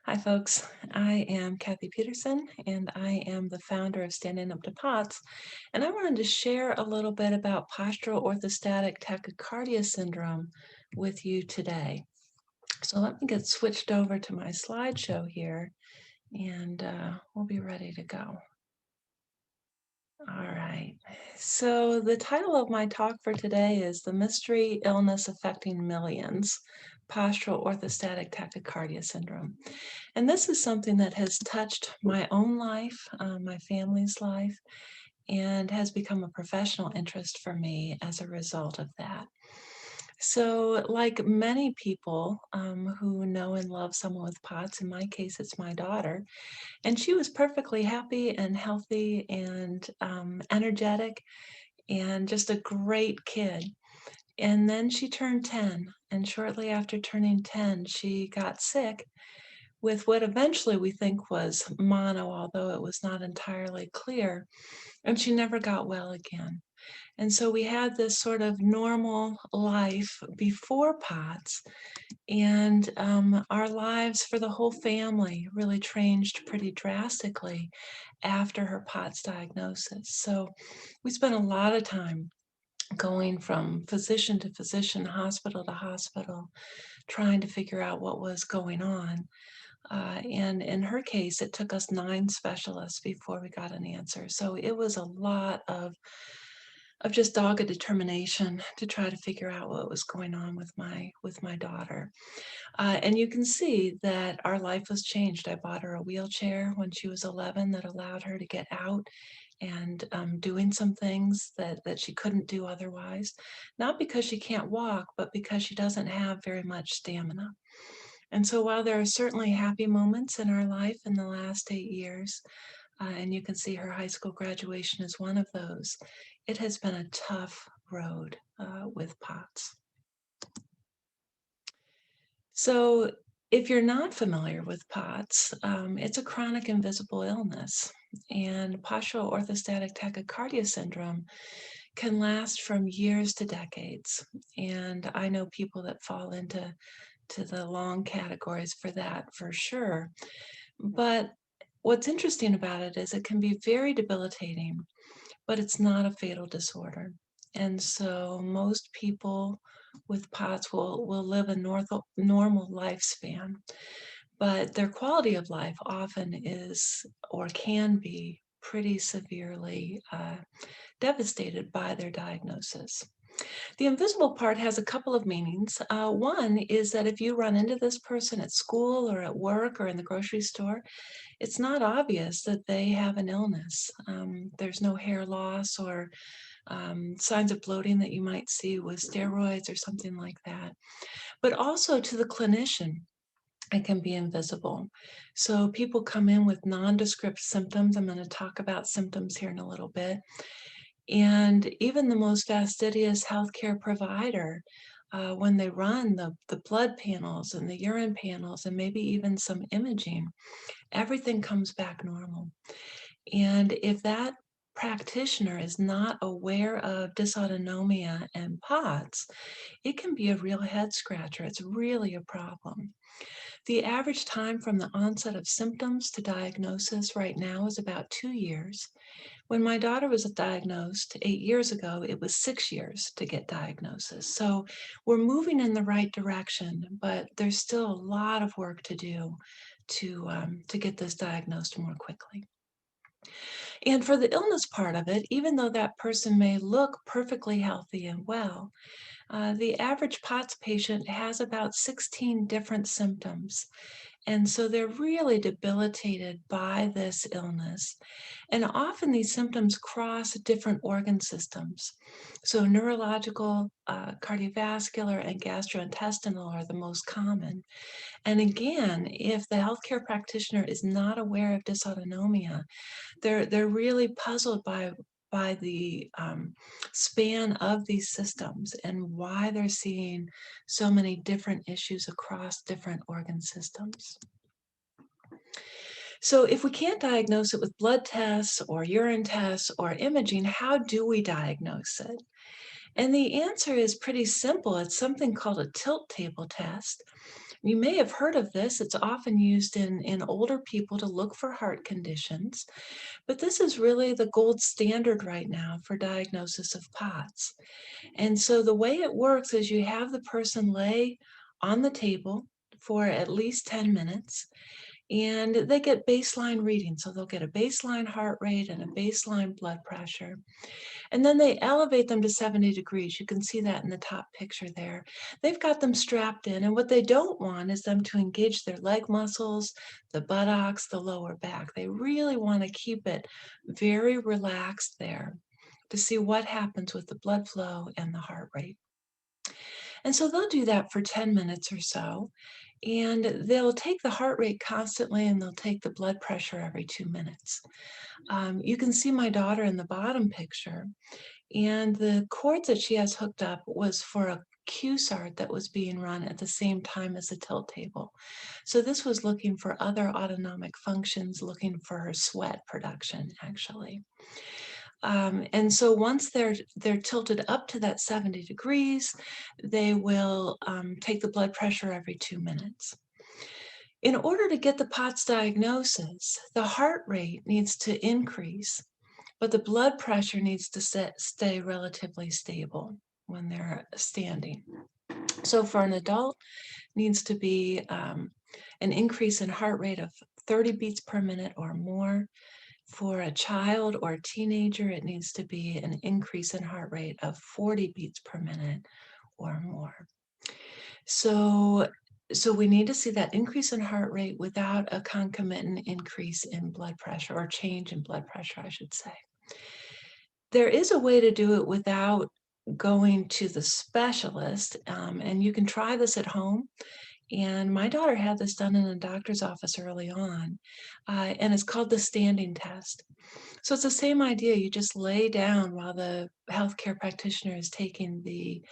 Hi, folks. I am Kathy Peterson, and I am the founder of Standing Up to POTS. And I wanted to share a little bit about postural orthostatic tachycardia syndrome with you today. So let me get switched over to my slideshow here, and we'll be ready to go. All right. So the title of my talk for today is The Mystery Illness Affecting Millions, Postural Orthostatic Tachycardia Syndrome. And this is something that has touched my own life, my family's life, and has become a professional interest for me as a result of that. So, like many people who know and love someone with POTS, in my case, it's my daughter, and she was perfectly happy and healthy and energetic and just a great kid. And then she turned 10, and shortly after turning 10, she got sick with what eventually we think was mono, although it was not entirely clear, and she never got well again. And so we had this sort of normal life before POTS, and our lives for the whole family really changed pretty drastically after her POTS diagnosis. So we spent a lot of time going from physician to physician, hospital to hospital, trying to figure out what was going on. And in her case, it took us 9 specialists before we got an answer. So it was a lot of just dogged determination to try to figure out what was going on with my daughter. And you can see that our life was changed. I bought her a wheelchair when she was 11 that allowed her to get out and doing some things that she couldn't do otherwise, not because she can't walk, but because she doesn't have very much stamina. And so while there are certainly happy moments in our life in the last 8 years, and you can see her high school graduation is one of those, it has been a tough road with POTS. So if you're not familiar with POTS, it's a chronic invisible illness. And postural orthostatic tachycardia syndrome can last from years to decades. And I know people that fall into the long categories for that for sure. But what's interesting about it is it can be very debilitating, but it's not a fatal disorder. And so most people with POTS will live a normal lifespan, but their quality of life often is or can be pretty severely devastated by their diagnosis. The invisible part has a couple of meanings. One is that if you run into this person at school or at work or in the grocery store, it's not obvious that they have an illness. There's no hair loss or signs of bloating that you might see with steroids or something like that. But also to the clinician, it can be invisible. So people come in with nondescript symptoms. I'm going to talk about symptoms here in a little bit. And even the most fastidious healthcare provider, when they run the blood panels and the urine panels and maybe even some imaging, everything comes back normal. And if that practitioner is not aware of dysautonomia and POTS, it can be a real head scratcher. It's really a problem. The average time from the onset of symptoms to diagnosis right now is about 2 years. When my daughter was diagnosed 8 years ago, it was 6 years to get diagnosis. So we're moving in the right direction, but there's still a lot of work to do to get this diagnosed more quickly. And for the illness part of it, even though that person may look perfectly healthy and well, the average POTS patient has about 16 different symptoms. And so they're really debilitated by this illness. And often these symptoms cross different organ systems. So neurological, cardiovascular, and gastrointestinal are the most common. And again, if the healthcare practitioner is not aware of dysautonomia, they're really puzzled by the span of these systems and why they're seeing so many different issues across different organ systems. So if we can't diagnose it with blood tests or urine tests or imaging, how do we diagnose it? And the answer is pretty simple. It's something called a tilt table test. You may have heard of this. It's often used in older people to look for heart conditions, but this is really the gold standard right now for diagnosis of POTS. And so the way it works is you have the person lay on the table for at least 10 minutes, and they get baseline readings. So they'll get a baseline heart rate and a baseline blood pressure. And then they elevate them to 70 degrees. You can see that in the top picture there. They've got them strapped in, and what they don't want is them to engage their leg muscles, the buttocks, the lower back. They really want to keep it very relaxed there to see what happens with the blood flow and the heart rate. And so they'll do that for 10 minutes or so, and they'll take the heart rate constantly and they'll take the blood pressure every 2 minutes. You can see my daughter in the bottom picture, and the cords that she has hooked up was for a QSART that was being run at the same time as the tilt table. So this was looking for other autonomic functions, looking for her sweat production, actually. And so once they're tilted up to that 70 degrees, they will take the blood pressure every 2 minutes. In order to get the POTS diagnosis, the heart rate needs to increase, but the blood pressure needs to stay relatively stable when they're standing. So for an adult, needs to be an increase in heart rate of 30 beats per minute or more. For a child or a teenager, it needs to be an increase in heart rate of 40 beats per minute or more. So we need to see that increase in heart rate without a concomitant increase in blood pressure, or change in blood pressure, I should say. There is a way to do it without going to the specialist, and you can try this at home. And my daughter had this done in a doctor's office early on, and it's called the standing test. So it's the same idea. You just lay down while the healthcare practitioner is taking the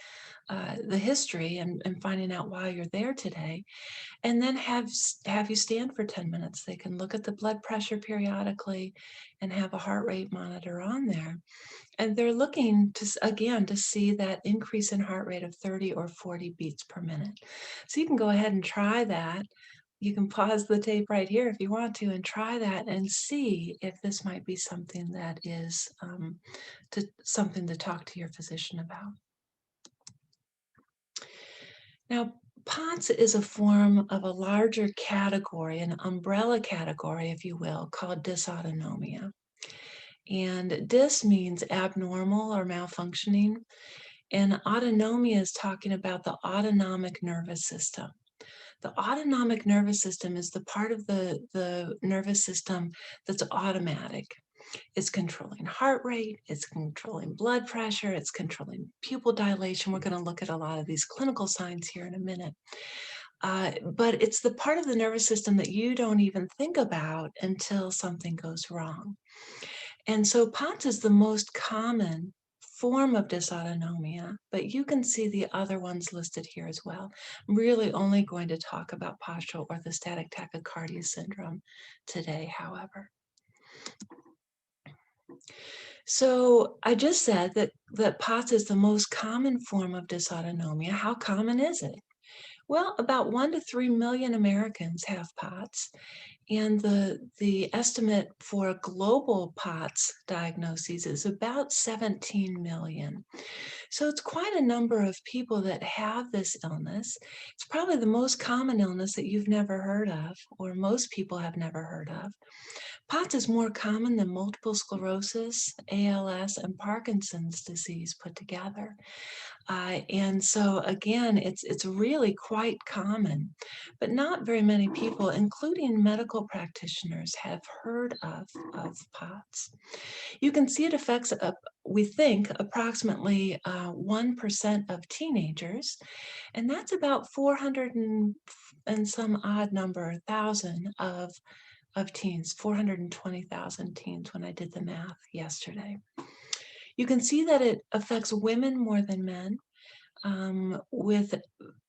history and finding out why you're there today, and then have you stand for 10 minutes. They can look at the blood pressure periodically and have a heart rate monitor on there. And they're looking to, again, to see that increase in heart rate of 30 or 40 beats per minute. So you can go ahead and try that. You can pause the tape right here if you want to and try that and see if this might be something that is something to talk to your physician about. Now, POTS is a form of a larger category, an umbrella category, if you will, called dysautonomia. And dys means abnormal or malfunctioning, and autonomia is talking about the autonomic nervous system. The autonomic nervous system is the part of the nervous system that's automatic. It's controlling heart rate, it's controlling blood pressure, it's controlling pupil dilation. We're going to look at a lot of these clinical signs here in a minute. But it's the part of the nervous system that you don't even think about until something goes wrong. And so POTS is the most common form of dysautonomia, but you can see the other ones listed here as well. I'm really only going to talk about postural orthostatic tachycardia syndrome today, however. So I just said that POTS is the most common form of dysautonomia. How common is it? Well, about 1 to 3 million Americans have POTS, and the estimate for global POTS diagnoses is about 17 million. So it's quite a number of people that have this illness. It's probably the most common illness that you've never heard of, or most people have never heard of. POTS is more common than multiple sclerosis, ALS, and Parkinson's disease put together. And so again, it's really quite common, but not very many people, including medical practitioners, have heard of POTS. You can see it affects, we think, approximately 1% of teenagers, and that's about 400 and some odd number, thousand of teens, 420,000 teens when I did the math yesterday. You can see that it affects women more than men, with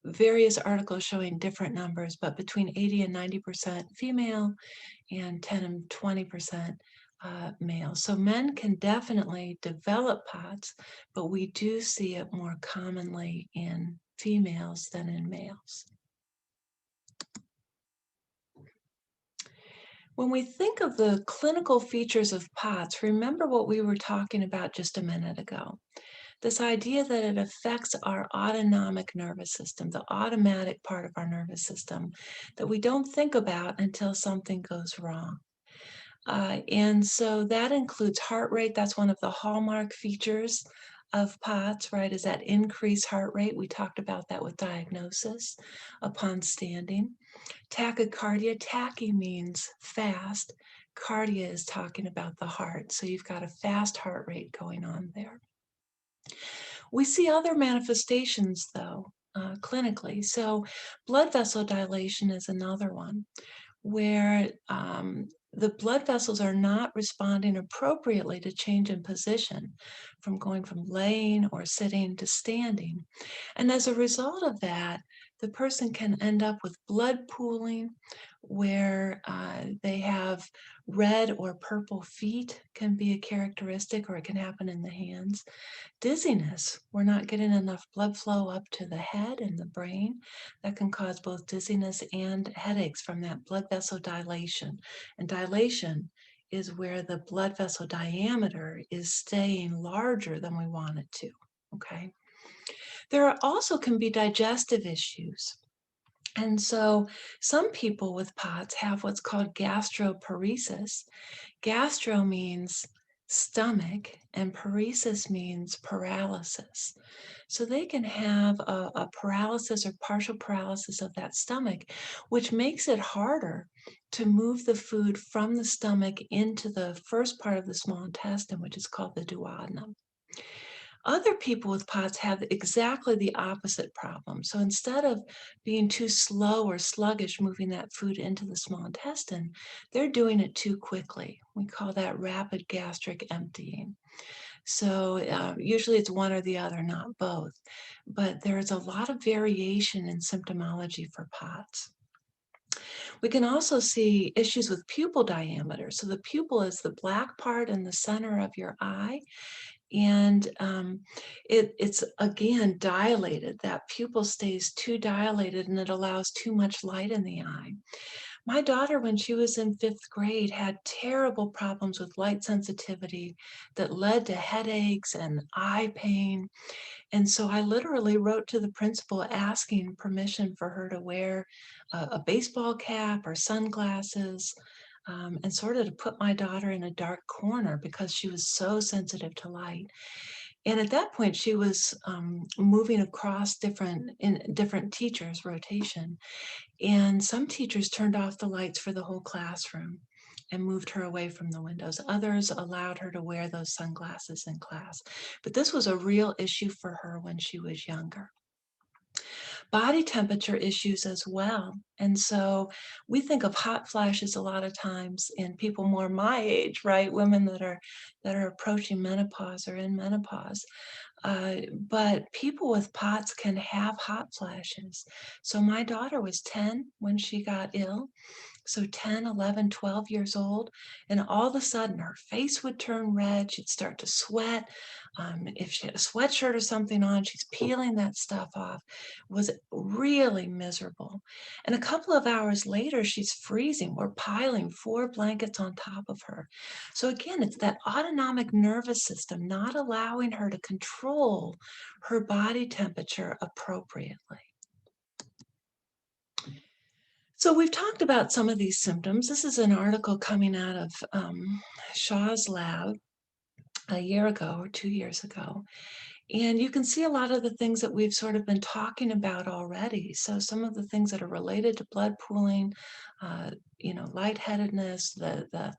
various articles showing different numbers, but between 80 and 90% female and 10 and 20% male. So men can definitely develop POTS, but we do see it more commonly in females than in males. When we think of the clinical features of POTS, remember what we were talking about just a minute ago. This idea that it affects our autonomic nervous system, the automatic part of our nervous system that we don't think about until something goes wrong. And so that includes heart rate. That's one of the hallmark features of POTS, right? Is that increased heart rate. We talked about that with diagnosis upon standing. Tachycardia, tachy means fast. Cardia is talking about the heart. So you've got a fast heart rate going on there. We see other manifestations though, clinically. So blood vessel dilation is another one where the blood vessels are not responding appropriately to change in position from going from laying or sitting to standing. And as a result of that, the person can end up with blood pooling where they have red or purple feet can be a characteristic, or it can happen in the hands. Dizziness, we're not getting enough blood flow up to the head and the brain. That can cause both dizziness and headaches from that blood vessel dilation. And dilation is where the blood vessel diameter is staying larger than we want it to, okay? There are also can be digestive issues. And so some people with POTS have what's called gastroparesis. Gastro means stomach, and paresis means paralysis. So they can have a paralysis or partial paralysis of that stomach, which makes it harder to move the food from the stomach into the first part of the small intestine, which is called the duodenum. Other people with POTS have exactly the opposite problem. So instead of being too slow or sluggish moving that food into the small intestine, they're doing it too quickly. We call that rapid gastric emptying. So usually it's one or the other, not both. But there's a lot of variation in symptomology for POTS. We can also see issues with pupil diameter. So the pupil is the black part in the center of your eye, and it's again dilated. That pupil stays too dilated and it allows too much light in the eye. My daughter, when she was in 5th grade, had terrible problems with light sensitivity that led to headaches and eye pain. And so I literally wrote to the principal asking permission for her to wear a baseball cap or sunglasses, and sort of to put my daughter in a dark corner because she was so sensitive to light. And at that point, she was moving across different teachers' rotation. And some teachers turned off the lights for the whole classroom and moved her away from the windows. Others allowed her to wear those sunglasses in class. But this was a real issue for her when she was younger. Body temperature issues as well. And so we think of hot flashes a lot of times in people more my age, right? Women that are approaching menopause or in menopause. But people with POTS can have hot flashes. So my daughter was 10 when she got ill. So 10, 11, 12 years old, and all of a sudden her face would turn red. She'd start to sweat. If she had a sweatshirt or something on, she's peeling that stuff off. It was really miserable. And a couple of hours later, she's freezing. We're piling 4 blankets on top of her. So again, it's that autonomic nervous system not allowing her to control her body temperature appropriately. So we've talked about some of these symptoms. This is an article coming out of Shaw's lab a year ago or 2 years ago. And you can see a lot of the things that we've sort of been talking about already. So some of the things that are related to blood pooling, lightheadedness, the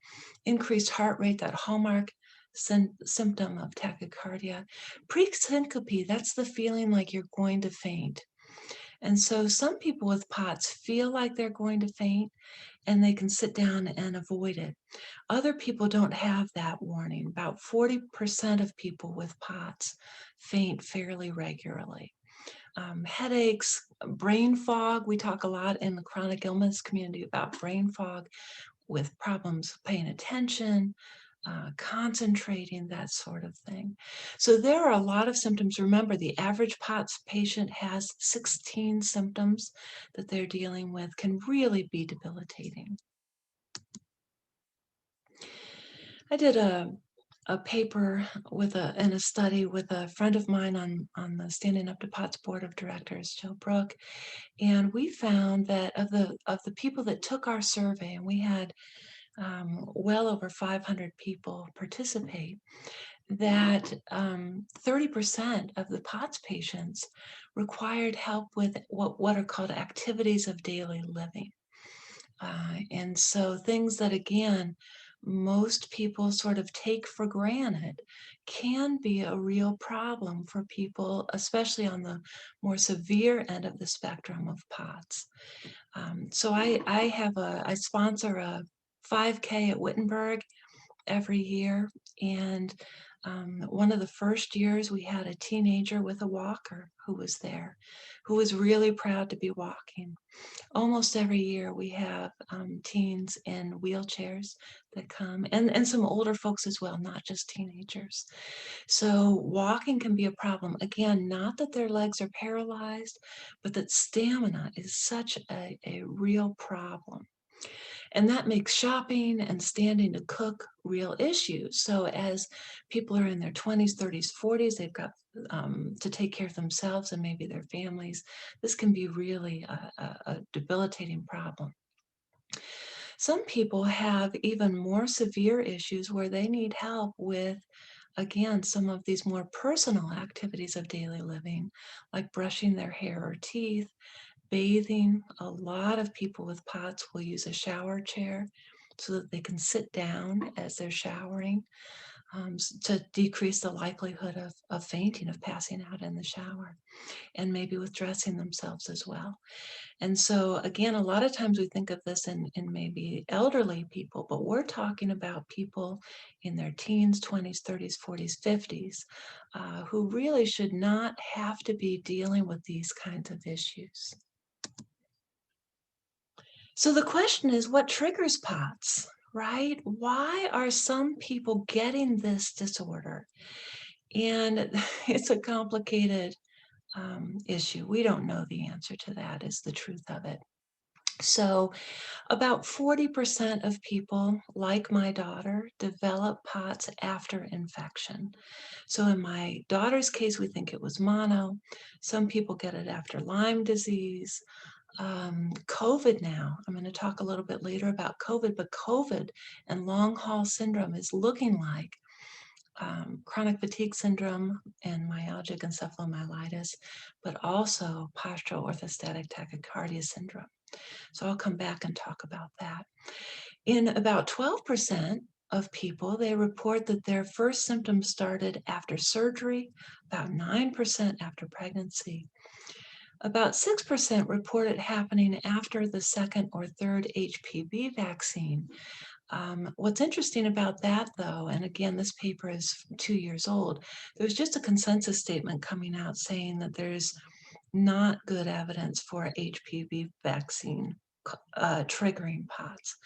increased heart rate, that hallmark symptom of tachycardia. Presyncope, that's the feeling like you're going to faint. And so some people with POTS feel like they're going to faint and they can sit down and avoid it. Other people don't have that warning. About 40% of people with POTS faint fairly regularly. Headaches, brain fog. We talk a lot in the chronic illness community about brain fog with problems paying attention, concentrating, that sort of thing. So there are a lot of symptoms. Remember, the average POTS patient has 16 symptoms that they're dealing with, can really be debilitating. I did a paper in a study with a friend of mine on the Standing Up to POTS board of directors, Jill Brook, and we found that of the people that took our survey, and we had well over 500 people participate, that 30% of the POTS patients required help with what are called activities of daily living. And so things that, again, most people sort of take for granted can be a real problem for people, especially on the more severe end of the spectrum of POTS. So I sponsor a 5K at Wittenberg every year. And one of the first years we had a teenager with a walker who was there, who was really proud to be walking. Almost every year we have teens in wheelchairs that come, and some older folks as well, not just teenagers. So walking can be a problem. Again, not that their legs are paralyzed, but that stamina is such a real problem. And that makes shopping and standing to cook real issues. So as people are in their 20s, 30s, 40s, they've got to take care of themselves and maybe their families. This can be really a debilitating problem. Some people have even more severe issues where they need help with, again, some of these more personal activities of daily living, like brushing their hair or teeth, bathing. A lot of people with POTS will use a shower chair so that they can sit down as they're showering, to decrease the likelihood of fainting, of passing out in the shower, and maybe with dressing themselves as well. And so, again, a lot of times we think of this in maybe elderly people, but we're talking about people in their teens, 20s, 30s, 40s, 50s, who really should not have to be dealing with these kinds of issues. So the question is, what triggers POTS, right? Why are some people getting this disorder? And it's a complicated issue. We don't know the answer to that, is the truth of it. So about 40% of people, like my daughter, develop POTS after infection. So in my daughter's case, we think it was mono. Some people get it after Lyme disease. COVID now, I'm going to talk a little bit later about COVID, but COVID and long haul syndrome is looking like chronic fatigue syndrome and myalgic encephalomyelitis, but also postural orthostatic tachycardia syndrome. So I'll come back and talk about that. In about 12% of people, they report that their first symptoms started after surgery, about 9% after pregnancy. About 6% report it happening after the second or third HPV vaccine. What's interesting about that, though, and again, this paper is 2 years old, there's just a consensus statement coming out saying that there's not good evidence for HPV vaccine triggering POTS.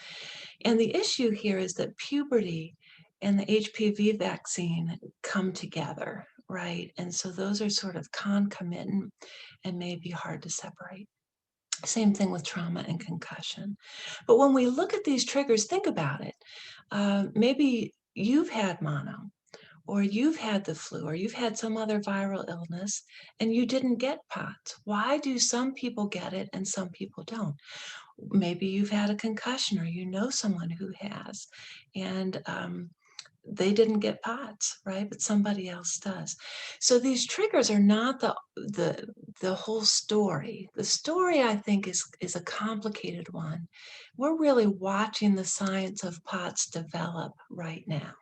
And the issue here is that puberty and the HPV vaccine come together, right? And so those are sort of concomitant and may be hard to separate. Same thing with trauma and concussion. But when we look at these triggers, think about it. Maybe you've had mono, or you've had the flu, or you've had some other viral illness, and you didn't get POTS. Why do some people get it and some people don't? Maybe you've had a concussion, or you know someone who has, and they didn't get POTS, right? But somebody else does. So these triggers are not the whole story. The story, I think, is a complicated one. We're really watching the science of POTS develop right now.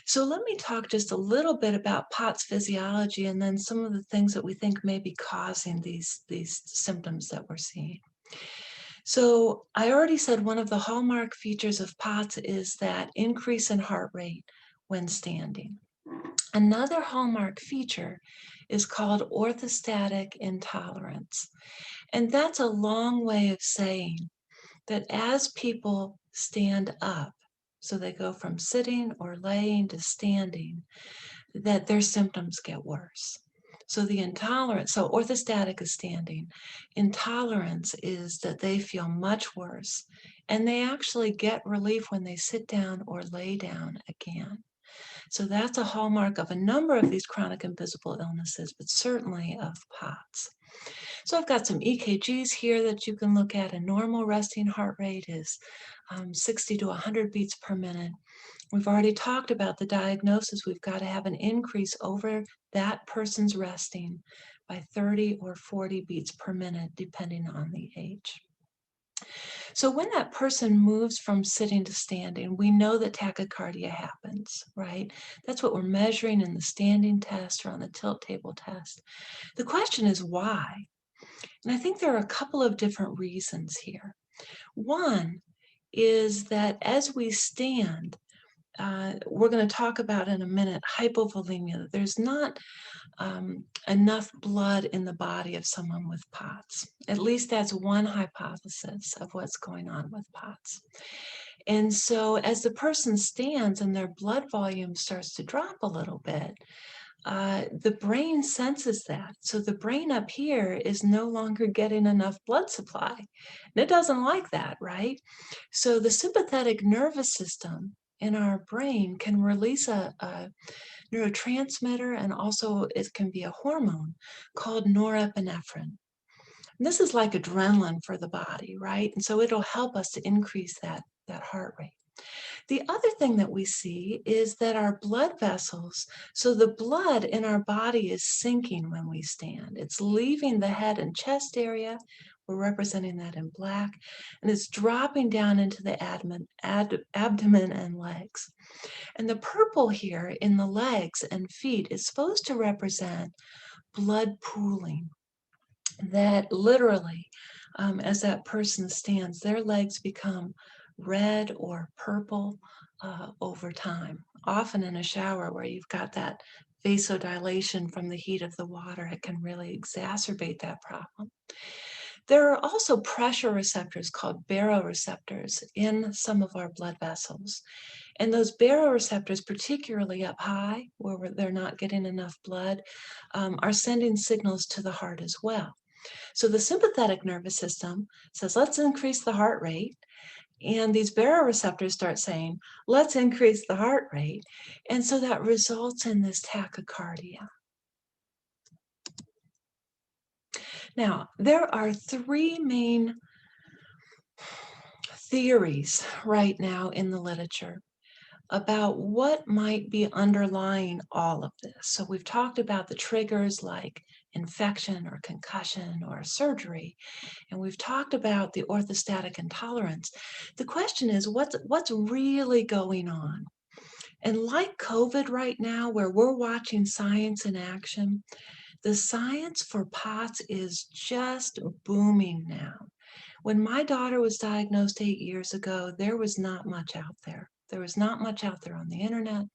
So let me talk just a little bit about POTS physiology and then some of the things that we think may be causing these symptoms that we're seeing. So I already said one of the hallmark features of POTS is that increase in heart rate when standing. Another hallmark feature is called orthostatic intolerance. And that's a long way of saying that as people stand up, so they go from sitting or laying to standing, that their symptoms get worse. So the intolerance, so orthostatic is standing. Intolerance is that they feel much worse, and they actually get relief when they sit down or lay down again. So that's a hallmark of a number of these chronic invisible illnesses, but certainly of POTS. So I've got some EKGs here that you can look at. A normal resting heart rate is 60 to 100 beats per minute. We've already talked about the diagnosis. We've got to have an increase over that person's resting by 30 or 40 beats per minute, depending on the age. So when that person moves from sitting to standing, we know that tachycardia happens, right? That's what we're measuring in the standing test or on the tilt table test. The question is why? And I think there are a couple of different reasons here. One is that as we stand, we're going to talk about in a minute hypovolemia. There's not enough blood in the body of someone with POTS. At least that's one hypothesis of what's going on with POTS. And so as the person stands and their blood volume starts to drop a little bit, the brain senses that. So the brain up here is no longer getting enough blood supply. And it doesn't like that, right? So the sympathetic nervous system in our brain can release a neurotransmitter, and also it can be a hormone called norepinephrine. And this is like adrenaline for the body, right? And so it'll help us to increase that heart rate. The other thing that we see is that our blood vessels, so the blood in our body is sinking when we stand. It's leaving the head and chest area. We're representing that in black, and it's dropping down into the abdomen and legs. And the purple here in the legs and feet is supposed to represent blood pooling. That literally, as that person stands, their legs become red or purple over time. Often in a shower where you've got that vasodilation from the heat of the water, it can really exacerbate that problem. There are also pressure receptors called baroreceptors in some of our blood vessels. And those baroreceptors, particularly up high, where they're not getting enough blood, are sending signals to the heart as well. So the sympathetic nervous system says, let's increase the heart rate. And these baroreceptors start saying, let's increase the heart rate. And so that results in this tachycardia. Now, there are three main theories right now in the literature about what might be underlying all of this. So we've talked about the triggers like infection or concussion or surgery, and we've talked about the orthostatic intolerance. The question is, what's really going on? And like COVID right now, where we're watching science in action, the science for POTS is just booming now. When my daughter was diagnosed 8 years ago, there was not much out there. There was not much out there on the internet.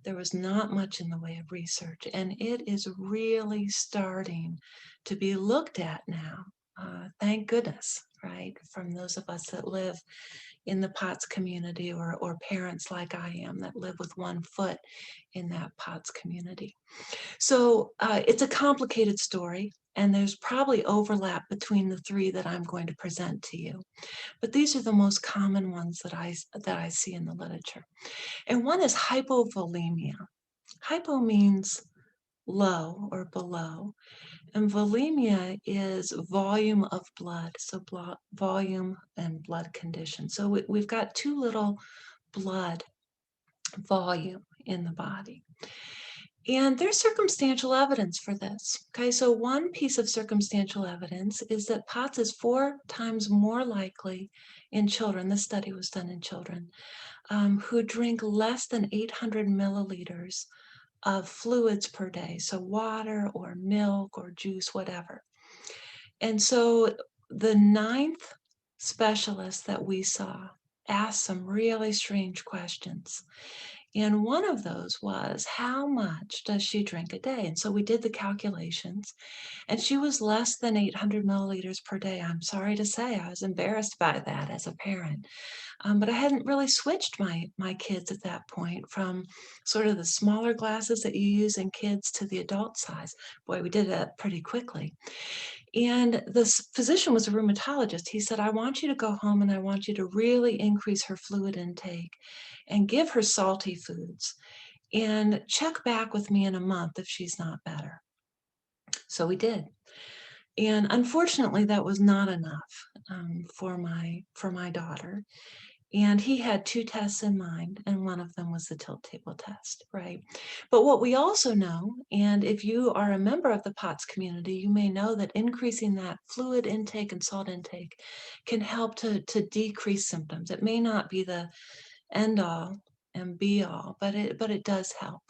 There was not much in the way of research, and it is really starting to be looked at now. Thank goodness, right? From those of us that live in the POTS community, or parents like I am that live with one foot in that POTS community. So it's a complicated story, and there's probably overlap between the three that I'm going to present to you. But these are the most common ones that I see in the literature. And one is hypovolemia. Hypo means low or below, and volemia is volume of blood, so volume and blood condition. So we've got too little blood volume in the body. And there's circumstantial evidence for this. Okay, so one piece of circumstantial evidence is that POTS is 4 times more likely in children. This study was done in children who drink less than 800 milliliters of fluids per day, so water or milk or juice, whatever. And so the 9th specialist that we saw asked some really strange questions. And one of those was, how much does she drink a day? And so we did the calculations, and she was less than 800 milliliters per day. I'm sorry to say, I was embarrassed by that as a parent. But I hadn't really switched my kids at that point from sort of the smaller glasses that you use in kids to the adult size. Boy, we did that pretty quickly. And this physician was a rheumatologist. He said, I want you to go home and I want you to really increase her fluid intake and give her salty foods and check back with me in a month if she's not better. So we did. And unfortunately, that was not enough for my daughter. And he had 2 tests in mind, and one of them was the tilt table test, right? But what we also know, and if you are a member of the POTS community, you may know that increasing that fluid intake and salt intake can help to decrease symptoms. It may not be the end all and be all, but it does help.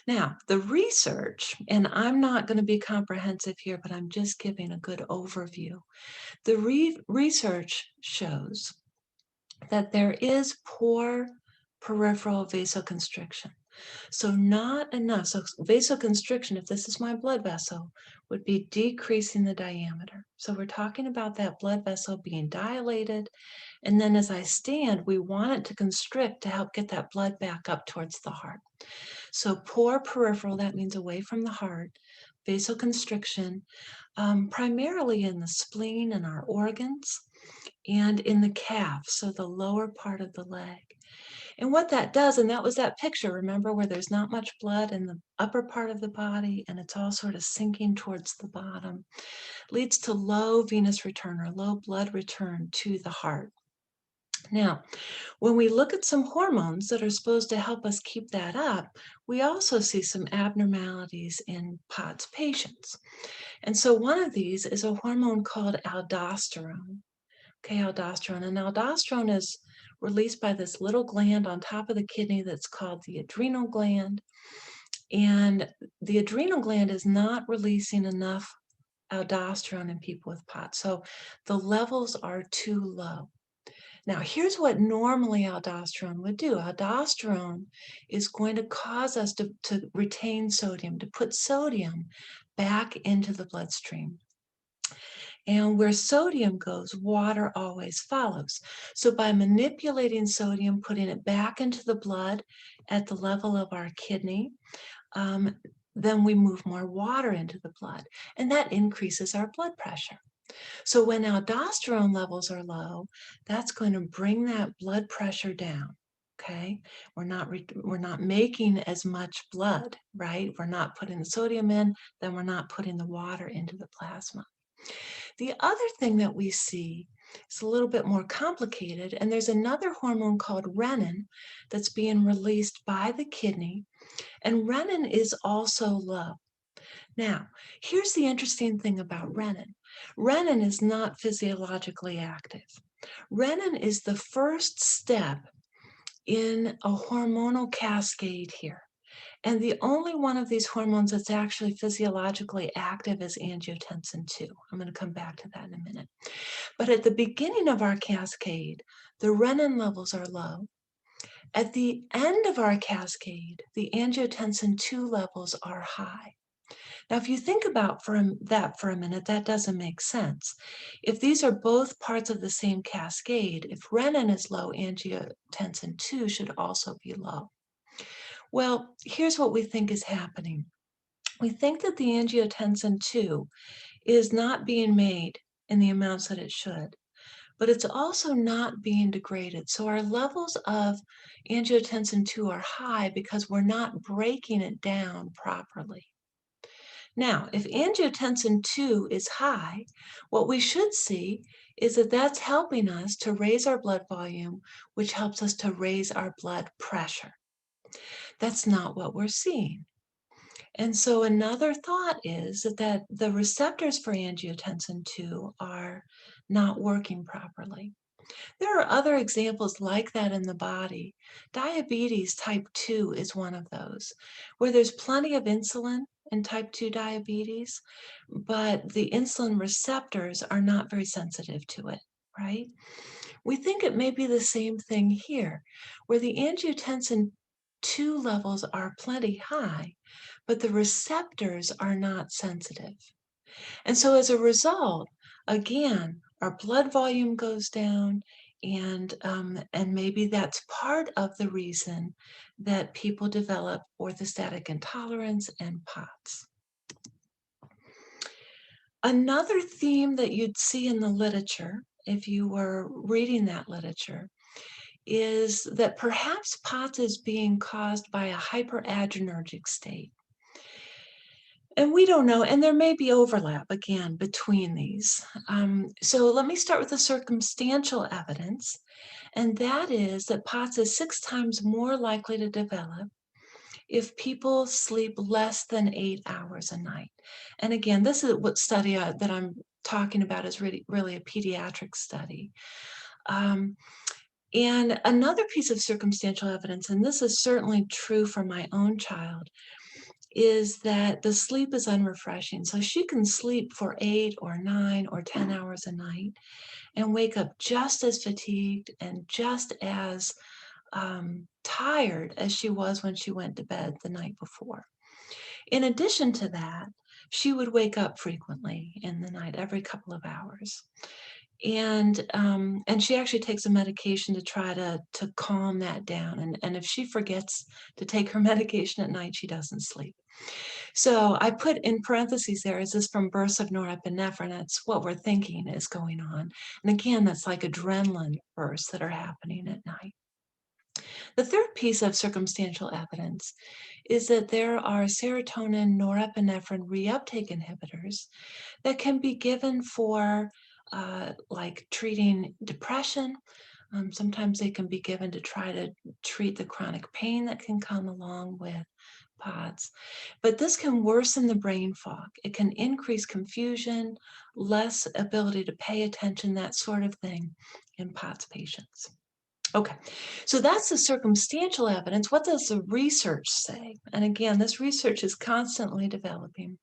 Now, the research, and I'm not going to be comprehensive here, but I'm just giving a good overview. The research shows that there is poor peripheral vasoconstriction. So not enough. So vasoconstriction, if this is my blood vessel, would be decreasing the diameter. So we're talking about that blood vessel being dilated. And then as I stand, we want it to constrict to help get that blood back up towards the heart. So poor peripheral, that means away from the heart, vasoconstriction, primarily in the spleen and our organs, and in the calf, so the lower part of the leg. And what that does, and that was that picture, remember, where there's not much blood in the upper part of the body and it's all sort of sinking towards the bottom, leads to low venous return or low blood return to the heart. Now, when we look at some hormones that are supposed to help us keep that up, we also see some abnormalities in POTS patients. And so one of these is a hormone called aldosterone. Okay, aldosterone. And aldosterone is released by this little gland on top of the kidney that's called the adrenal gland. And the adrenal gland is not releasing enough aldosterone in people with POTS. So the levels are too low. Now, here's what normally aldosterone would do. Aldosterone is going to cause us to retain sodium, to put sodium back into the bloodstream. And where sodium goes, water always follows. So by manipulating sodium, putting it back into the blood at the level of our kidney, then we move more water into the blood, and that increases our blood pressure. So when aldosterone levels are low, that's going to bring that blood pressure down. Okay, we're not making as much blood, right? We're not putting the sodium in, then we're not putting the water into the plasma. The other thing that we see is a little bit more complicated, and there's another hormone called renin that's being released by the kidney, and renin is also low. Now, here's the interesting thing about renin. Renin is not physiologically active. Renin is the first step in a hormonal cascade here. And the only one of these hormones that's actually physiologically active is angiotensin 2. I'm going to come back to that in a minute. But at the beginning of our cascade, the renin levels are low. At the end of our cascade, the angiotensin 2 levels are high. Now, if you think about that for a minute, that doesn't make sense. If these are both parts of the same cascade, if renin is low, angiotensin 2 should also be low. Well, here's what we think is happening. We think that the angiotensin 2 is not being made in the amounts that it should, but it's also not being degraded. So our levels of angiotensin 2 are high because we're not breaking it down properly. Now, if angiotensin 2 is high, what we should see is that that's helping us to raise our blood volume, which helps us to raise our blood pressure. That's not what we're seeing. And so another thought is that the receptors for angiotensin 2 are not working properly. There are other examples like that in the body. Diabetes type 2 is one of those, where there's plenty of insulin in type 2 diabetes, but the insulin receptors are not very sensitive to it, right? We think it may be the same thing here, where the angiotensin 2 levels are plenty high, but the receptors are not sensitive. And so as a result, again, our blood volume goes down, and maybe that's part of the reason that people develop orthostatic intolerance and POTS. Another theme that you'd see in the literature, if you were reading that literature, is that perhaps POTS is being caused by a hyperadrenergic state. And we don't know, and there may be overlap again between these. So let me start with the circumstantial evidence, and that is that POTS is 6 times more likely to develop if people sleep less than 8 hours a night. And again, this is what study that I'm talking about is really a pediatric study. And another piece of circumstantial evidence, and this is certainly true for my own child, is that the sleep is unrefreshing. So she can sleep for 8 or 9 or 10 hours a night and wake up just as fatigued and just as tired as she was when she went to bed the night before. In addition to that, she would wake up frequently in the night, every couple of hours. And she actually takes a medication to try to calm that down. And if she forgets to take her medication at night, she doesn't sleep. So I put in parentheses there, is this from bursts of norepinephrine? That's what we're thinking is going on. And again, that's like adrenaline bursts that are happening at night. The third piece of circumstantial evidence is that there are serotonin norepinephrine reuptake inhibitors that can be given for like treating depression. Sometimes they can be given to try to treat the chronic pain that can come along with POTS. But this can worsen the brain fog. It can increase confusion, less ability to pay attention, that sort of thing in POTS patients. Okay, so that's the circumstantial evidence. What does the research say? And again, this research is constantly developing.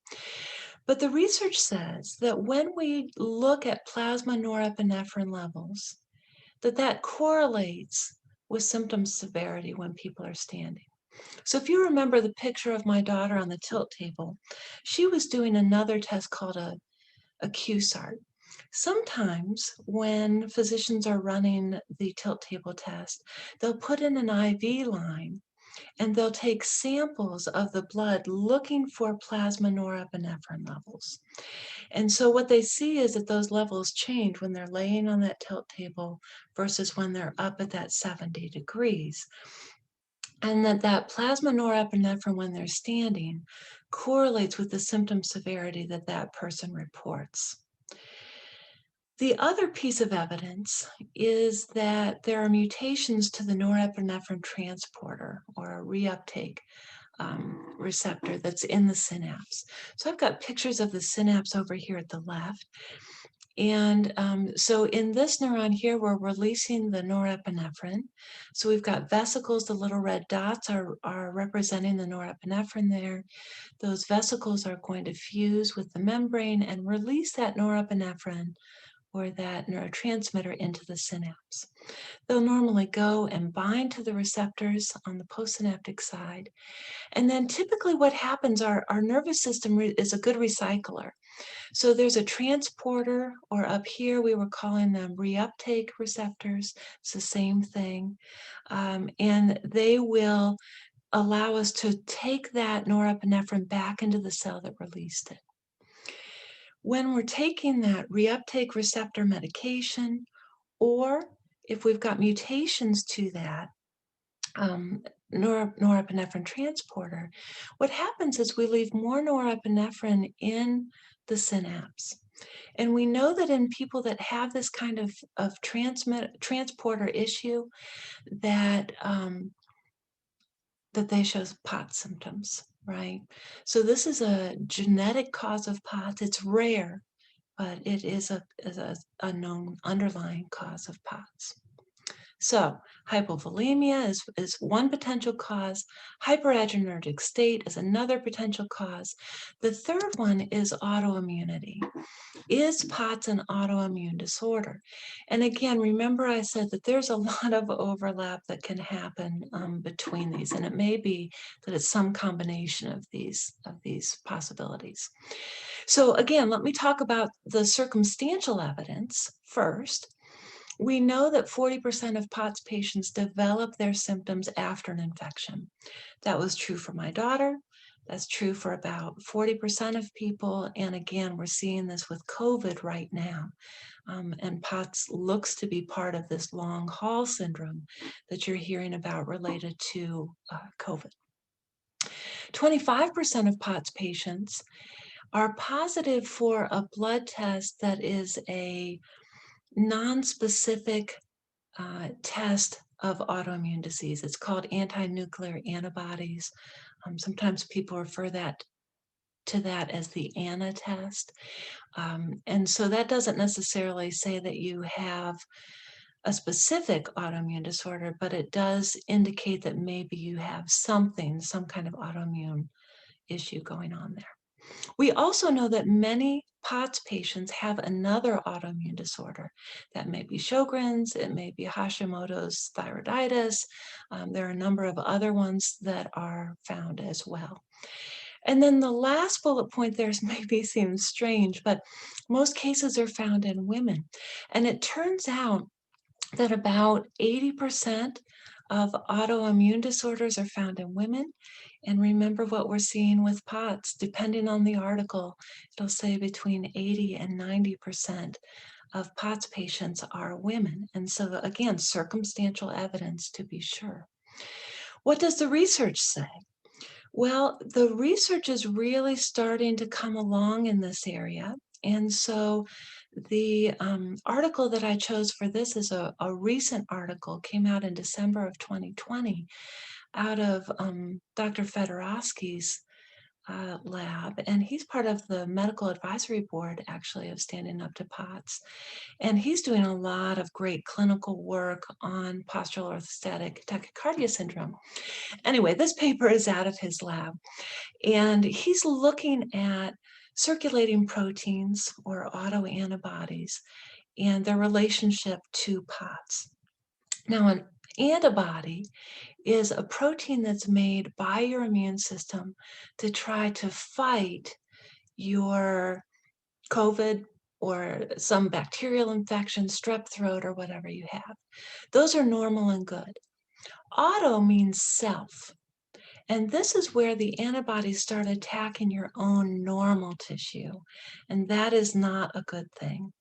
But the research says that when we look at plasma norepinephrine levels, that correlates with symptom severity when people are standing. So if you remember the picture of my daughter on the tilt table, she was doing another test called a QSART. Sometimes when physicians are running the tilt table test, they'll put in an IV line and they'll take samples of the blood looking for plasma norepinephrine levels. And so what they see is that those levels change when they're laying on that tilt table versus when they're up at that 70 degrees. And that plasma norepinephrine when they're standing correlates with the symptom severity that that person reports. The other piece of evidence is that there are mutations to the norepinephrine transporter or a reuptake receptor that's in the synapse. So I've got pictures of the synapse over here at the left. And so in this neuron here, we're releasing the norepinephrine. So we've got vesicles, the little red dots are representing the norepinephrine there. Those vesicles are going to fuse with the membrane and release that norepinephrine or that neurotransmitter into the synapse. They'll normally go and bind to the receptors on the postsynaptic side. And then typically what happens, our nervous system is a good recycler. So there's a transporter, or up here we were calling them reuptake receptors. It's the same thing. And they will allow us to take that norepinephrine back into the cell that released it. When we're taking that reuptake receptor medication, or if we've got mutations to that norepinephrine transporter, what happens is we leave more norepinephrine in the synapse. And we know that in people that have this kind of transporter issue, that that they show POTS symptoms, right? So this is a genetic cause of POTS. It's rare, but it is a known underlying cause of POTS. So Hypovolemia is one potential cause. Hyperadrenergic state is another potential cause. The third one is autoimmunity. Is POTS an autoimmune disorder? And again, remember I said that there's a lot of overlap that can happen between these, and it may be that it's some combination of these possibilities. So again, let me talk about the circumstantial evidence first. We know that 40% of POTS patients develop their symptoms after an infection. That was true for my daughter. That's true for about 40% of people. And again, we're seeing this with COVID right now. And POTS looks to be part of this long haul syndrome that you're hearing about related to COVID. 25% of POTS patients are positive for a blood test that is a non-specific test of autoimmune disease. It's called anti-nuclear antibodies. Sometimes people refer to that as the ANA test. And so that doesn't necessarily say that you have a specific autoimmune disorder, but it does indicate that maybe you have some kind of autoimmune issue going on there. We also know that many POTS patients have another autoimmune disorder. That may be Sjogren's, it may be Hashimoto's thyroiditis. There are a number of other ones that are found as well. And then the last bullet point there maybe seems strange, but most cases are found in women. And it turns out that about 80% of autoimmune disorders are found in women. And remember what we're seeing with POTS, depending on the article, it'll say between 80 and 90% of POTS patients are women. And so again, circumstantial evidence to be sure. What does the research say? Well, the research is really starting to come along in this area. And so the article that I chose for this is a recent article, came out in December of 2020 out of Dr. Fedorowski's lab, and he's part of the medical advisory board actually of Standing Up to POTS. And he's doing a lot of great clinical work on postural orthostatic tachycardia syndrome. Anyway, this paper is out of his lab, and he's looking at circulating proteins or autoantibodies and their relationship to POTS. Now, an antibody is a protein that's made by your immune system to try to fight your COVID or some bacterial infection, strep throat, or whatever you have. Those are normal and good. Auto means self. And this is where the antibodies start attacking your own normal tissue. And that is not a good thing.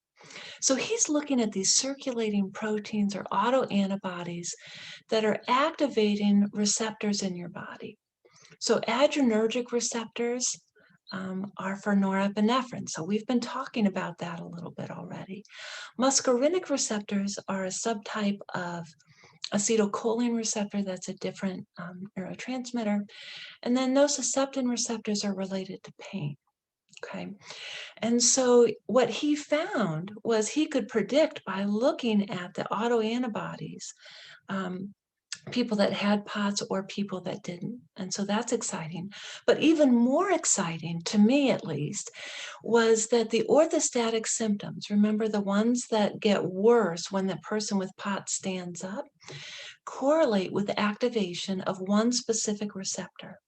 So he's looking at these circulating proteins or autoantibodies that are activating receptors in your body. So adrenergic receptors are for norepinephrine. So we've been talking about that a little bit already. Muscarinic receptors are a subtype of acetylcholine receptor that's a different neurotransmitter. And then nociceptin receptors are related to pain. Okay. And so what he found was he could predict by looking at the autoantibodies, people that had POTS or people that didn't. And so that's exciting. But even more exciting, to me at least, was that the orthostatic symptoms, remember the ones that get worse when the person with POTS stands up, correlate with the activation of one specific receptor,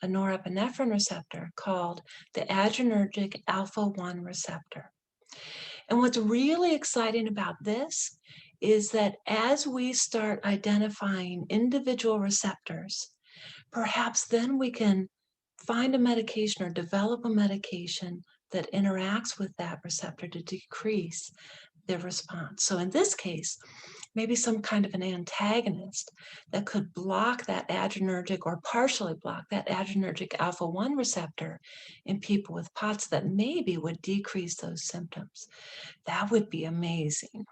a norepinephrine receptor called the adrenergic alpha-1 receptor. And what's really exciting about this is that as we start identifying individual receptors, perhaps then we can find a medication or develop a medication that interacts with that receptor to decrease the response. So in this case, maybe some kind of an antagonist that could block that adrenergic or partially block that adrenergic alpha-1 receptor in people with POTS that maybe would decrease those symptoms. That would be amazing.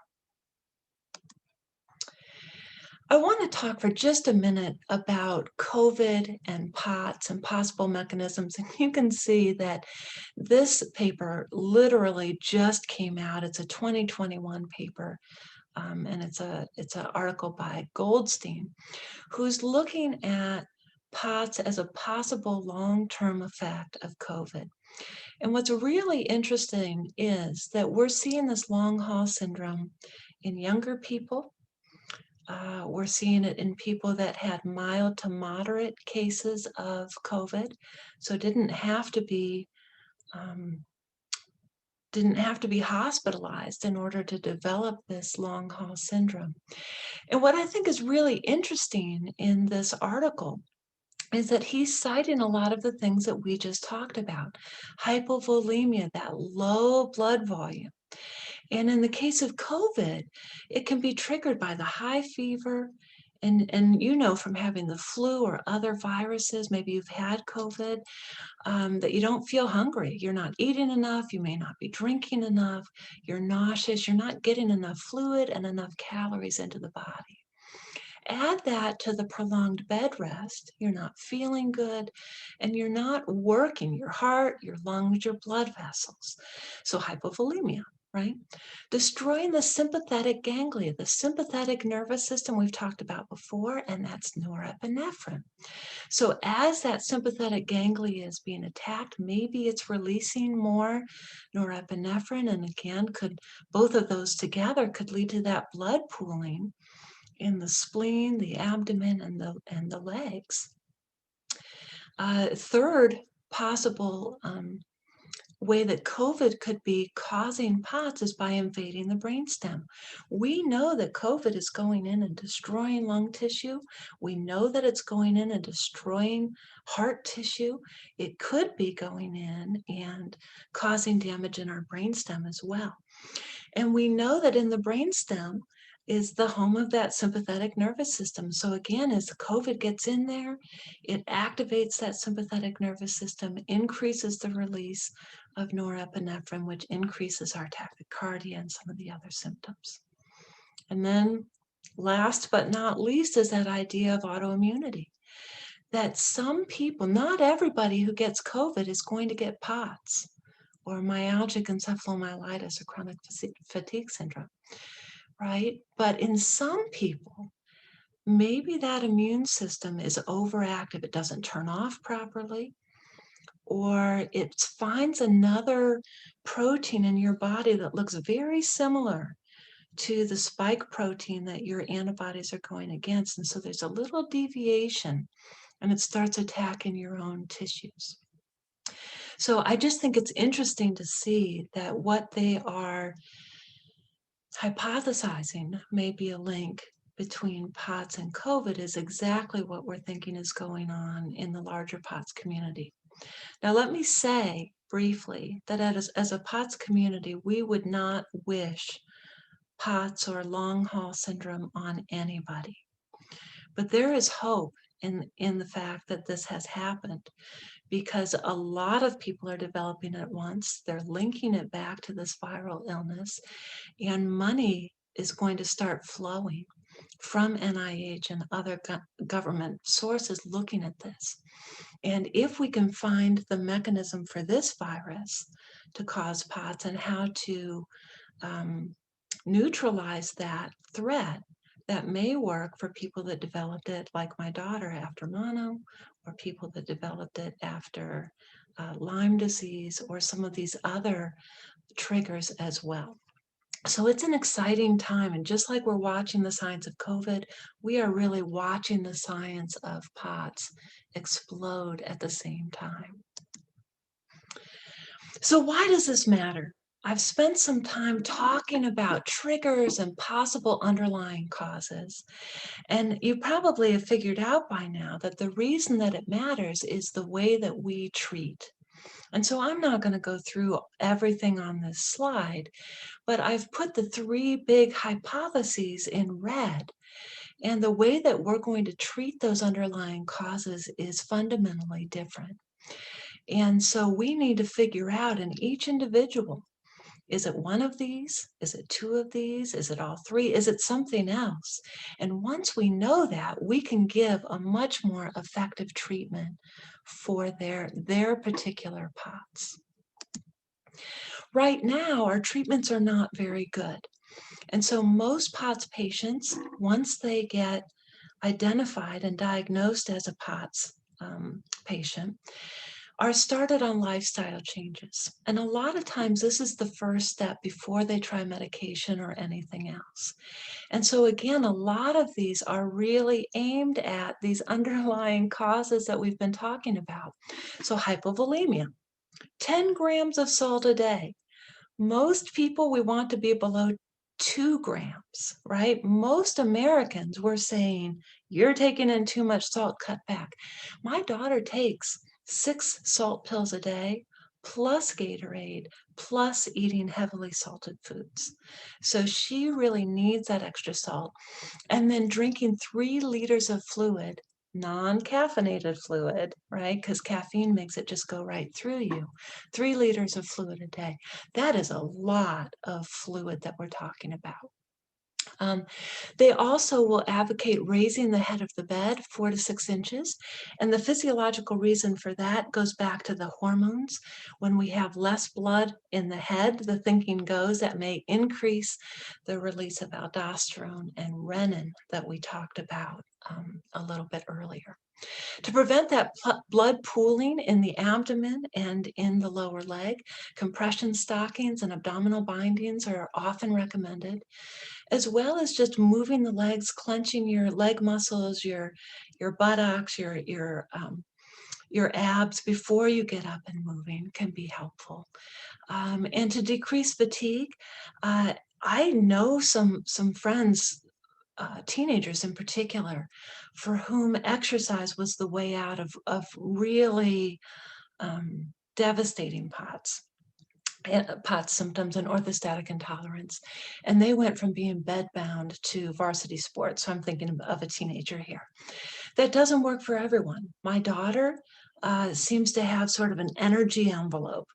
I want to talk for just a minute about COVID and POTS and possible mechanisms. And you can see that this paper literally just came out. It's a 2021 paper and it's an article by Goldstein, who's looking at POTS as a possible long-term effect of COVID. And what's really interesting is that we're seeing this long haul syndrome in younger people. We're seeing it in people that had mild to moderate cases of COVID, so didn't have to be hospitalized in order to develop this long haul syndrome. And what I think is really interesting in this article is that he's citing a lot of the things that we just talked about. Hypovolemia, that low blood volume. And in the case of COVID, it can be triggered by the high fever. And you know, from having the flu or other viruses, maybe you've had COVID, that you don't feel hungry. You're not eating enough. You may not be drinking enough. You're nauseous. You're not getting enough fluid and enough calories into the body. Add that to the prolonged bed rest, you're not feeling good, and you're not working your heart, your lungs, your blood vessels. So hypovolemia, right? Destroying the sympathetic ganglia, the sympathetic nervous system we've talked about before, and that's norepinephrine. So as that sympathetic ganglia is being attacked, maybe it's releasing more norepinephrine, and again, both of those together could lead to that blood pooling in the spleen, the abdomen, and the legs. Third possible way that COVID could be causing POTS is by invading the brainstem. We know that COVID is going in and destroying lung tissue. We know that it's going in and destroying heart tissue. It could be going in and causing damage in our brainstem as well. And we know that in the brainstem is the home of that sympathetic nervous system. So again, as the COVID gets in there, it activates that sympathetic nervous system, increases the release of norepinephrine, which increases our tachycardia and some of the other symptoms. And then last but not least is that idea of autoimmunity. That some people, not everybody who gets COVID is going to get POTS or myalgic encephalomyelitis or chronic fatigue syndrome, right? But in some people, maybe that immune system is overactive. It doesn't turn off properly, or it finds another protein in your body that looks very similar to the spike protein that your antibodies are going against. And so there's a little deviation, and it starts attacking your own tissues. So I just think it's interesting to see that what they are hypothesizing may be a link between POTS and COVID is exactly what we're thinking is going on in the larger POTS community. Now, let me say briefly that as a POTS community, we would not wish POTS or long haul syndrome on anybody. But there is hope in the fact that this has happened, because a lot of people are developing it at once. They're linking it back to this viral illness, and money is going to start flowing from NIH and other government sources looking at this. And if we can find the mechanism for this virus to cause POTS and how to neutralize that threat, that may work for people that developed it, like my daughter, after mono, or people that developed it after Lyme disease, or some of these other triggers as well. So it's an exciting time, and just like we're watching the science of COVID, we are really watching the science of POTS explode at the same time. So why does this matter? I've spent some time talking about triggers and possible underlying causes, and you probably have figured out by now that the reason that it matters is the way that we treat. And so I'm not going to go through everything on this slide, but I've put the three big hypotheses in red. And the way that we're going to treat those underlying causes is fundamentally different. And so we need to figure out in each individual, is it one of these? Is it two of these? Is it all three? Is it something else? And once we know that, we can give a much more effective treatment for their particular POTS. Right now, our treatments are not very good. And so most POTS patients, once they get identified and diagnosed as a POTS patient, are started on lifestyle changes. And a lot of times this is the first step before they try medication or anything else. And so again, a lot of these are really aimed at these underlying causes that we've been talking about. So hypovolemia, 10 grams of salt a day. Most people, we want to be below 2 grams, right? Most Americans, we're saying, you're taking in too much salt, cut back. My daughter takes 6 salt pills a day, plus Gatorade, plus eating heavily salted foods. So she really needs that extra salt. And then drinking 3 liters of fluid, non-caffeinated fluid, right? Because caffeine makes it just go right through you. 3 liters of fluid a day. That is a lot of fluid that we're talking about. They also will advocate raising the head of the bed 4 to 6 inches. And the physiological reason for that goes back to the hormones. When we have less blood in the head, the thinking goes that may increase the release of aldosterone and renin that we talked about a little bit earlier. To prevent that blood pooling in the abdomen and in the lower leg, compression stockings and abdominal bindings are often recommended, as well as just moving the legs, clenching your leg muscles, your buttocks, your abs before you get up and moving can be helpful. And to decrease fatigue, I know some friends, teenagers in particular, for whom exercise was the way out of really devastating POTS symptoms and orthostatic intolerance. And they went from being bedbound to varsity sports. So I'm thinking of a teenager here. That doesn't work for everyone. My daughter seems to have sort of an energy envelope.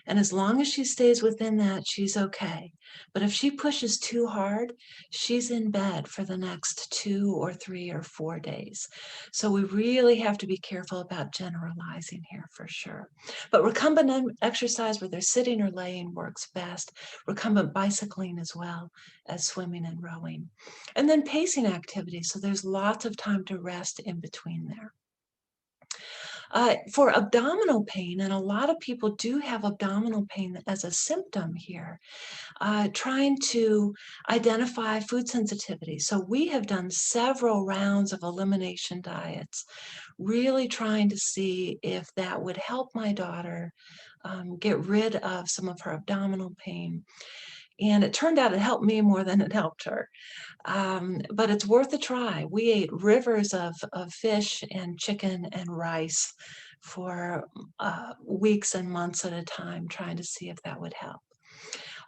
And as long as she stays within that, she's okay. But if she pushes too hard, she's in bed for the next 2 or 3 or 4 days. So we really have to be careful about generalizing here for sure. But recumbent exercise, whether sitting or laying, works best. Recumbent bicycling as well as swimming and rowing. And then pacing activity, so there's lots of time to rest in between there. For abdominal pain, and a lot of people do have abdominal pain as a symptom here, trying to identify food sensitivity. So we have done several rounds of elimination diets, really trying to see if that would help my daughter get rid of some of her abdominal pain. And it turned out it helped me more than it helped her. But it's worth a try. We ate rivers of fish and chicken and rice for weeks and months at a time, trying to see if that would help.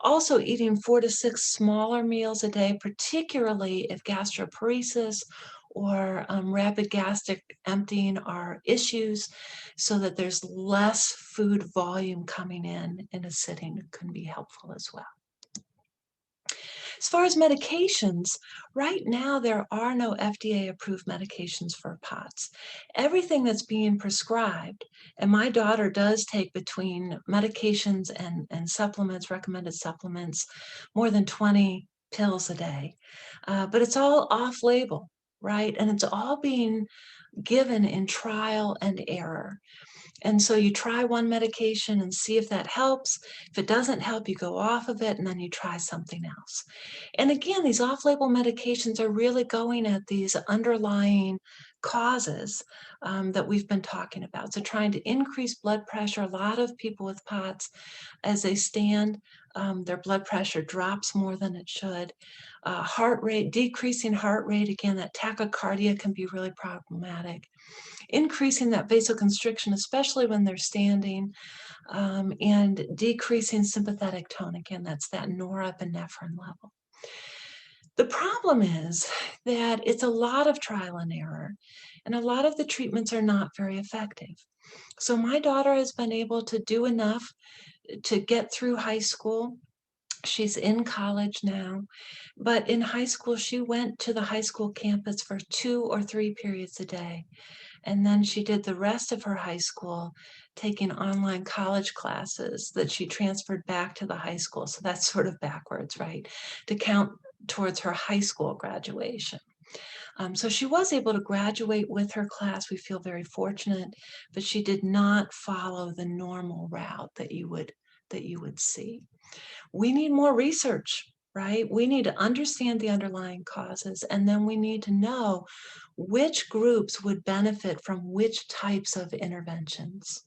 Also, eating 4 to 6 smaller meals a day, particularly if gastroparesis or rapid gastric emptying are issues, so that there's less food volume coming in a sitting, can be helpful as well. As far as medications, right now there are no FDA-approved medications for POTS. Everything that's being prescribed, and my daughter does take between medications and supplements, recommended supplements, more than 20 pills a day. But it's all off-label, right? And it's all being given in trial and error. And so you try one medication and see if that helps. If it doesn't help, you go off of it and then you try something else. And again, these off-label medications are really going at these underlying causes that we've been talking about. So trying to increase blood pressure. A lot of people with POTS, as they stand, their blood pressure drops more than it should. Heart rate, decreasing heart rate, again, that tachycardia can be really problematic. Increasing that vasoconstriction, especially when they're standing, and decreasing sympathetic tone. Again, that's that norepinephrine level. The problem is that it's a lot of trial and error, and a lot of the treatments are not very effective. So my daughter has been able to do enough to get through high school. She's in college now, but in high school, she went to the high school campus for 2 or 3 periods a day. And then she did the rest of her high school taking online college classes that she transferred back to the high school. So that's sort of backwards, right? To count towards her high school graduation. So she was able to graduate with her class. We feel very fortunate, but she did not follow the normal route that you would see. We need more research, right? We need to understand the underlying causes, and then we need to know which groups would benefit from which types of interventions.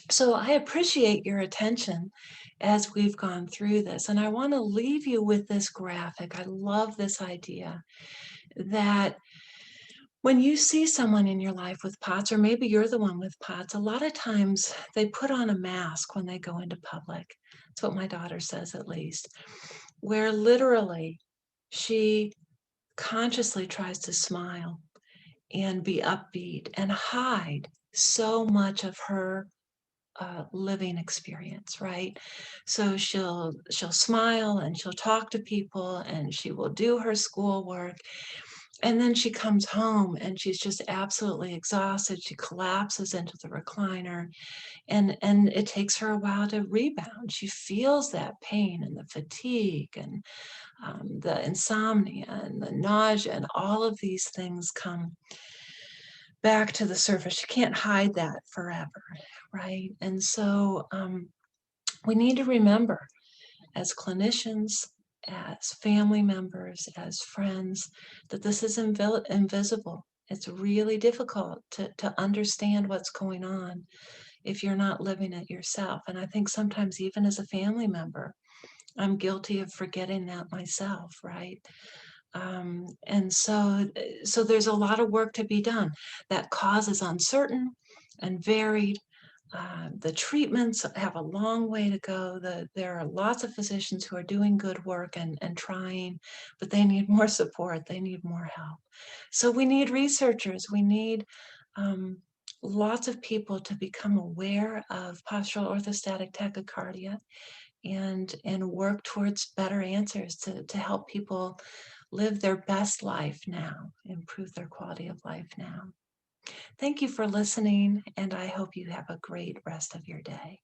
So I appreciate your attention as we've gone through this, and I want to leave you with this graphic. I love this idea that when you see someone in your life with POTS, or maybe you're the one with POTS, a lot of times they put on a mask when they go into public. That's what my daughter says, at least, where literally she consciously tries to smile and be upbeat and hide so much of her living experience, right? So she'll smile and she'll talk to people and she will do her schoolwork, and then she comes home and she's just absolutely exhausted. She collapses into the recliner, and it takes her a while to rebound. She feels that pain and the fatigue and the insomnia and the nausea, and all of these things come back to the surface. She can't hide that forever, right? And so we need to remember, as clinicians, as family members, as friends, that this is invisible. It's really difficult to understand what's going on if you're not living it yourself. And I think sometimes, even as a family member, I'm guilty of forgetting that myself, right? And so there's a lot of work to be done. That cause is uncertain and varied. The treatments have a long way to go. There are lots of physicians who are doing good work and trying, but they need more support. They need more help. So we need researchers. We need um, lots of people to become aware of postural orthostatic tachycardia and work towards better answers to help people live their best life now, improve their quality of life now. Thank you for listening, and I hope you have a great rest of your day.